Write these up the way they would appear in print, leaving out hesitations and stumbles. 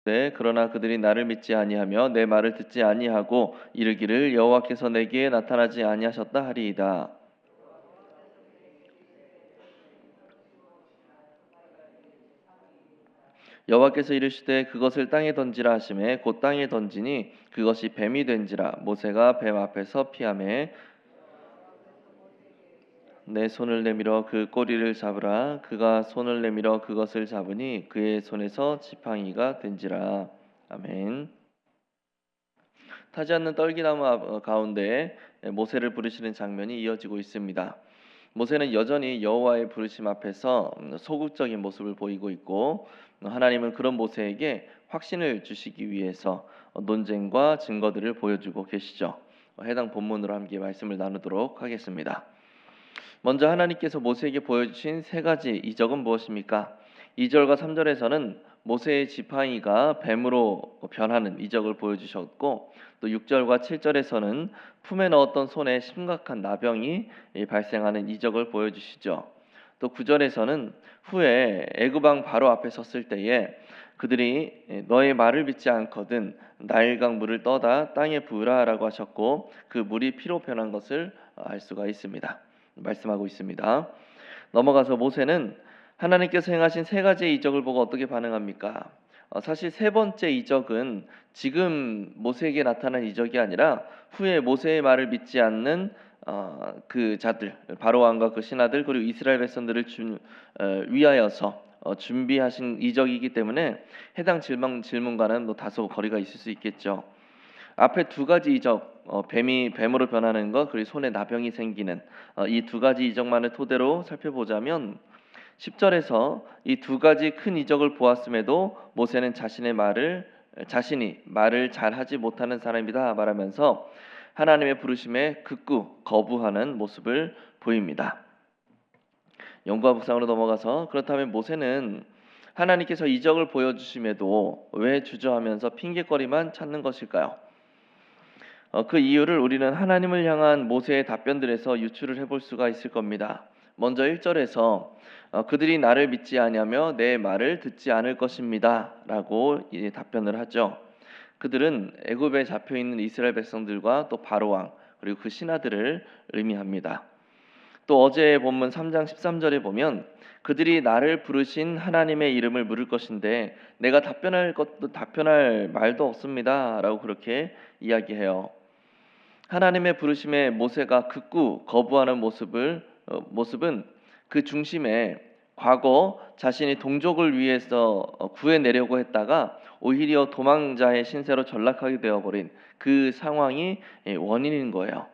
네, 그러나 그들이 나를 믿지 아니하며 내 말을 듣지 아니하고 이르기를 여호와께서 내게 나타나지 아니하셨다 하리이다. 여호와께서 이르시되 그것을 땅에 던지라 하시매 곧 땅에 던지니 그것이 뱀이 된지라. 모세가 뱀 앞에서 피하매 내 손을 내밀어 그 꼬리를 잡으라. 그가 손을 내밀어 그것을 잡으니 그의 손에서 지팡이가 된지라. 아멘. 타지 않는 떨기나무 가운데 모세를 부르시는 장면이 이어지고 있습니다. 모세는 여전히 여호와의 부르심 앞에서 소극적인 모습을 보이고 있고, 하나님은 그런 모세에게 확신을 주시기 위해서 논쟁과 증거들을 보여주고 계시죠. 해당 본문으로 함께 말씀을 나누도록 하겠습니다. 먼저 하나님께서 모세에게 보여주신 세 가지 이적은 무엇입니까? 2절과 3절에서는 모세의 지팡이가 뱀으로 변하는 이적을 보여주셨고, 또 6절과 7절에서는 품에 넣었던 손에 심각한 나병이 발생하는 이적을 보여주시죠. 또 9절에서는 후에 애굽 왕 바로 앞에 섰을 때에 그들이 너의 말을 믿지 않거든 나일강 물을 떠다 땅에 부으라라고 하셨고, 그 물이 피로 변한 것을 알 수가 있습니다. 말씀하고 있습니다. 넘어가서 모세는 하나님께서 행하신 세 가지의 이적을 보고 어떻게 반응합니까? 사실 세 번째 이적은 지금 모세에게 나타난 이적이 아니라 후에 모세의 말을 믿지 않는 그 자들, 바로 왕과 그 신하들, 그리고 이스라엘 백성들을 위하여서 준비하신 이적이기 때문에 해당 질문과는 뭐 다소 거리가 있을 수 있겠죠. 앞에 두 가지 이적, 뱀이 뱀으로 변하는 것, 그리고 손에 나병이 생기는 이 두 가지 이적만을 토대로 살펴보자면 10절에서 이 두 가지 큰 이적을 보았음에도 모세는 자신이 말을 잘하지 못하는 사람이다 말하면서 하나님의 부르심에 극구 거부하는 모습을 보입니다. 영과 묵상으로 넘어가서, 그렇다면 모세는 하나님께서 이적을 보여주심에도 왜 주저하면서 핑계거리만 찾는 것일까요? 그 이유를 우리는 하나님을 향한 모세의 답변들에서 유추를 해볼 수가 있을 겁니다. 먼저 1절에서 그들이 나를 믿지 아니하며 내 말을 듣지 않을 것입니다 라고 답변을 하죠. 그들은 애굽에 잡혀있는 이스라엘 백성들과 또 바로 왕, 그리고 그 신하들을 의미합니다. 또 어제 본문 3장 13절에 보면 그들이 나를 부르신 하나님의 이름을 물을 것인데 내가 답변할 말도 없습니다 라고 그렇게 이야기해요. 하나님의 부르심에 모세가 극구 거부하는 모습은 그 중심에 과거 자신이 동족을 위해서 구해내려고 했다가 오히려 도망자의 신세로 전락하게 되어버린 그 상황이 원인인 거예요.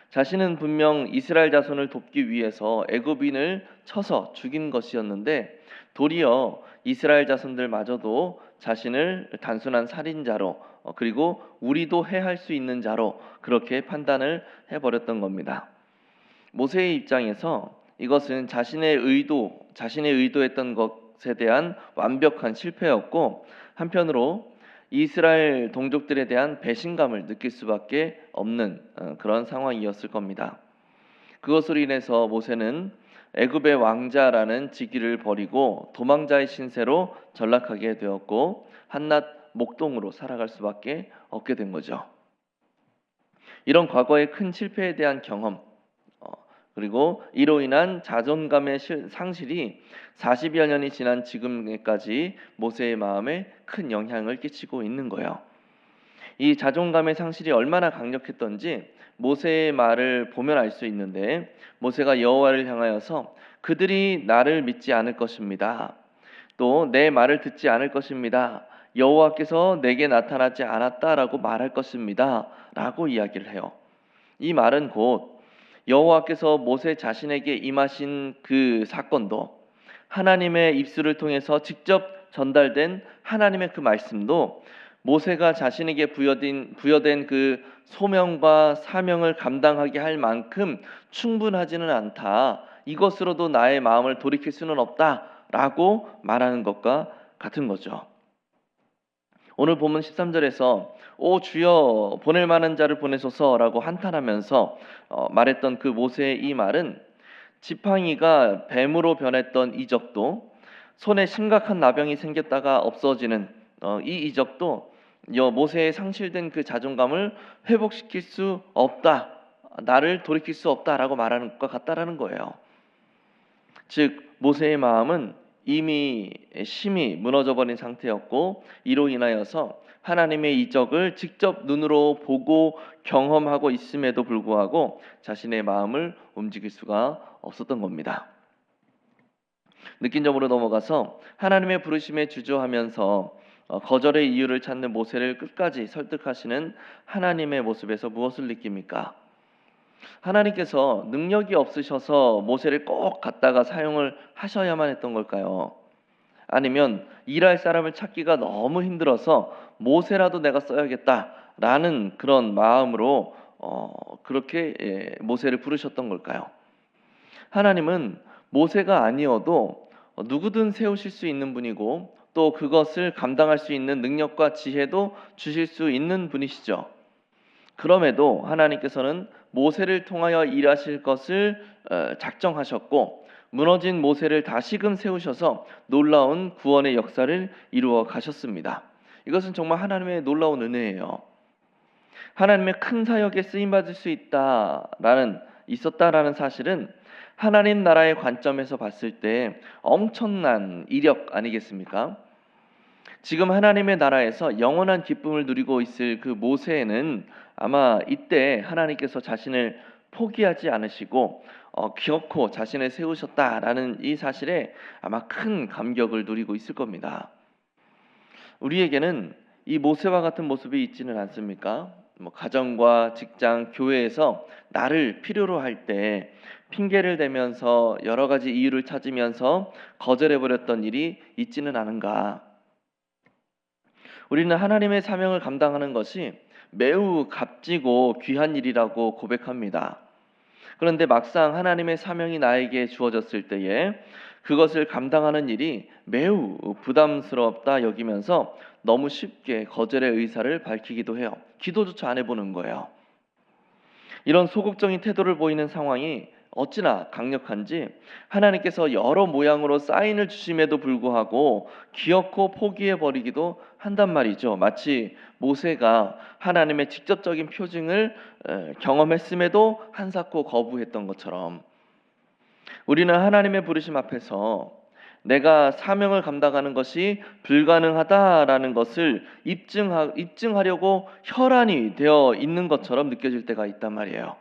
자신은 분명 이스라엘 자손을 돕기 위해서 애굽인을 쳐서 죽인 것이었는데 도리어 이스라엘 자손들마저도 자신을 단순한 살인자로, 그리고 우리도 해할 수 있는 자로 그렇게 판단을 해버렸던 겁니다. 모세의 입장에서 이것은 자신의 의도했던 것에 대한 완벽한 실패였고, 한편으로 이스라엘 동족들에 대한 배신감을 느낄 수밖에 없는 그런 상황이었을 겁니다. 그것으로 인해서 모세는 애굽의 왕자라는 직위를 버리고 도망자의 신세로 전락하게 되었고 한낱 목동으로 살아갈 수밖에 없게 된 거죠. 이런 과거의 큰 실패에 대한 경험, 그리고 이로 인한 자존감의 상실이 40여 년이 지난 지금까지 모세의 마음에 큰 영향을 끼치고 있는 거예요. 이 자존감의 상실이 얼마나 강력했던지 모세의 말을 보면 알 수 있는데, 모세가 여호와를 향하여서 그들이 나를 믿지 않을 것입니다. 또 내 말을 듣지 않을 것입니다. 여호와께서 내게 나타나지 않았다라고 말할 것입니다 라고 이야기를 해요. 이 말은 곧 여호와께서 모세 자신에게 임하신 그 사건도, 하나님의 입술을 통해서 직접 전달된 하나님의 그 말씀도 모세가 자신에게 부여된 그 소명과 사명을 감당하게 할 만큼 충분하지는 않다. 이것으로도 나의 마음을 돌이킬 수는 없다라고 말하는 것과 같은 거죠. 오늘 본문 13절에서 오 주여 보낼 만한 자를 보내소서라고 한탄하면서 말했던 그 모세의 이 말은 지팡이가 뱀으로 변했던 이적도, 손에 심각한 나병이 생겼다가 없어지는 이 이적도 모세의 상실된 그 자존감을 회복시킬 수 없다, 나를 돌이킬 수 없다라고 말하는 것과 같다라는 거예요. 즉 모세의 마음은 이미 심히 무너져버린 상태였고, 이로 인하여서 하나님의 이적을 직접 눈으로 보고 경험하고 있음에도 불구하고 자신의 마음을 움직일 수가 없었던 겁니다. 느낀 점으로 넘어가서 하나님의 부르심에 주저하면서 거절의 이유를 찾는 모세를 끝까지 설득하시는 하나님의 모습에서 무엇을 느낍니까? 하나님께서 능력이 없으셔서 모세를 꼭 갖다가 사용을 하셔야만 했던 걸까요? 아니면 일할 사람을 찾기가 너무 힘들어서 모세라도 내가 써야겠다라는 그런 마음으로 그렇게 모세를 부르셨던 걸까요? 하나님은 모세가 아니어도 누구든 세우실 수 있는 분이고, 또 그것을 감당할 수 있는 능력과 지혜도 주실 수 있는 분이시죠. 그럼에도 하나님께서는 모세를 통하여 일하실 것을 작정하셨고, 무너진 모세를 다시금 세우셔서 놀라운 구원의 역사를 이루어 가셨습니다. 이것은 정말 하나님의 놀라운 은혜예요. 하나님의 큰 사역에 쓰임 받을 수 있었다라는 사실은 하나님 나라의 관점에서 봤을 때 엄청난 이력 아니겠습니까? 지금 하나님의 나라에서 영원한 기쁨을 누리고 있을 그 모세는 아마 이때 하나님께서 자신을 포기하지 않으시고 기어코 자신을 세우셨다라는 이 사실에 아마 큰 감격을 누리고 있을 겁니다. 우리에게는 이 모세와 같은 모습이 있지는 않습니까? 가정과 직장, 교회에서 나를 필요로 할 때 핑계를 대면서 여러 가지 이유를 찾으면서 거절해버렸던 일이 있지는 않은가? 우리는 하나님의 사명을 감당하는 것이 매우 값지고 귀한 일이라고 고백합니다. 그런데 막상 하나님의 사명이 나에게 주어졌을 때에 그것을 감당하는 일이 매우 부담스럽다 여기면서 너무 쉽게 거절의 의사를 밝히기도 해요. 기도조차 안 해보는 거예요. 이런 소극적인 태도를 보이는 상황이 어찌나 강력한지 하나님께서 여러 모양으로 사인을 주심에도 불구하고 기어코 포기해버리기도 한단 말이죠. 마치 모세가 하나님의 직접적인 표징을 경험했음에도 한사코 거부했던 것처럼, 우리는 하나님의 부르심 앞에서 내가 사명을 감당하는 것이 불가능하다라는 것을 입증하려고 혈안이 되어 있는 것처럼 느껴질 때가 있단 말이에요.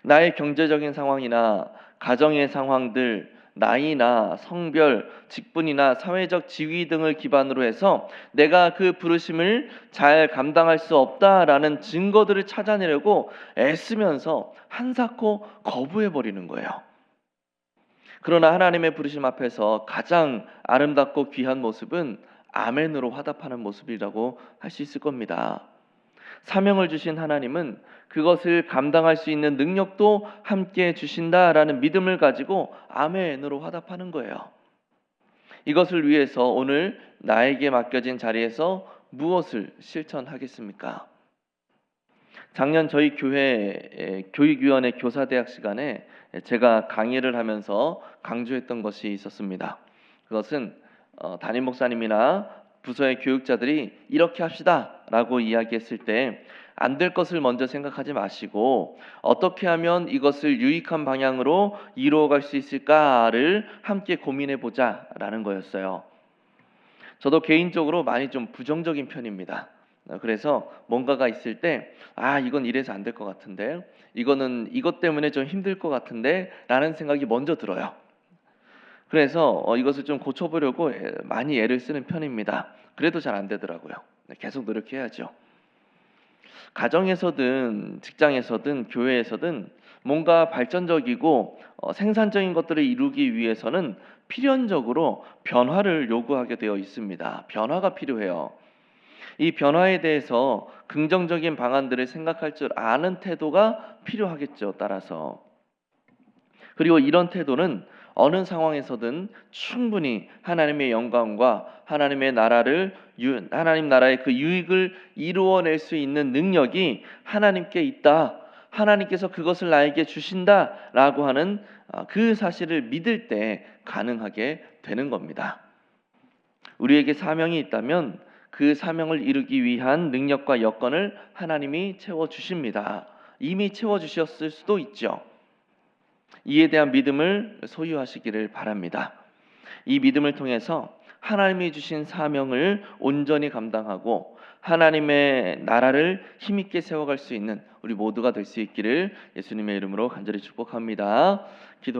나의 경제적인 상황이나 가정의 상황들, 나이나 성별, 직분이나 사회적 지위 등을 기반으로 해서 내가 그 부르심을 잘 감당할 수 없다라는 증거들을 찾아내려고 애쓰면서 한사코 거부해버리는 거예요. 그러나 하나님의 부르심 앞에서 가장 아름답고 귀한 모습은 아멘으로 화답하는 모습이라고 할 수 있을 겁니다. 사명을 주신 하나님은 그것을 감당할 수 있는 능력도 함께 주신다라는 믿음을 가지고 아멘으로 화답하는 거예요. 이것을 위해서 오늘 나에게 맡겨진 자리에서 무엇을 실천하겠습니까? 작년 저희 교회 교육위원회 교사대학 시간에 제가 강의를 하면서 강조했던 것이 있었습니다. 그것은 담임 목사님이나 부서의 교육자들이 이렇게 합시다라고 이야기했을 때 안 될 것을 먼저 생각하지 마시고 어떻게 하면 이것을 유익한 방향으로 이루어갈 수 있을까를 함께 고민해 보자라는 거였어요. 저도 개인적으로 많이 좀 부정적인 편입니다. 그래서 뭔가가 있을 때 이건 이래서 안 될 것 같은데, 이거는 이것 때문에 좀 힘들 것 같은데 라는 생각이 먼저 들어요. 그래서 이것을 좀 고쳐보려고 많이 애를 쓰는 편입니다. 그래도 잘 안 되더라고요. 계속 노력해야죠. 가정에서든 직장에서든 교회에서든 뭔가 발전적이고 생산적인 것들을 이루기 위해서는 필연적으로 변화를 요구하게 되어 있습니다. 변화가 필요해요. 이 변화에 대해서 긍정적인 방안들을 생각할 줄 아는 태도가 필요하겠죠. 따라서. 그리고 이런 태도는 어느 상황에서든 충분히 하나님의 영광과 하나님 나라의 그 유익을 이루어낼 수 있는 능력이 하나님께 있다, 하나님께서 그것을 나에게 주신다라고 하는 그 사실을 믿을 때 가능하게 되는 겁니다. 우리에게 사명이 있다면 그 사명을 이루기 위한 능력과 여건을 하나님이 채워주십니다. 이미 채워주셨을 수도 있죠. 이에 대한 믿음을 소유하시기를 바랍니다. 이 믿음을 통해서 하나님이 주신 사명을 온전히 감당하고 하나님의 나라를 힘있게 세워갈 수 있는 우리 모두가 될 수 있기를 예수님의 이름으로 간절히 축복합니다.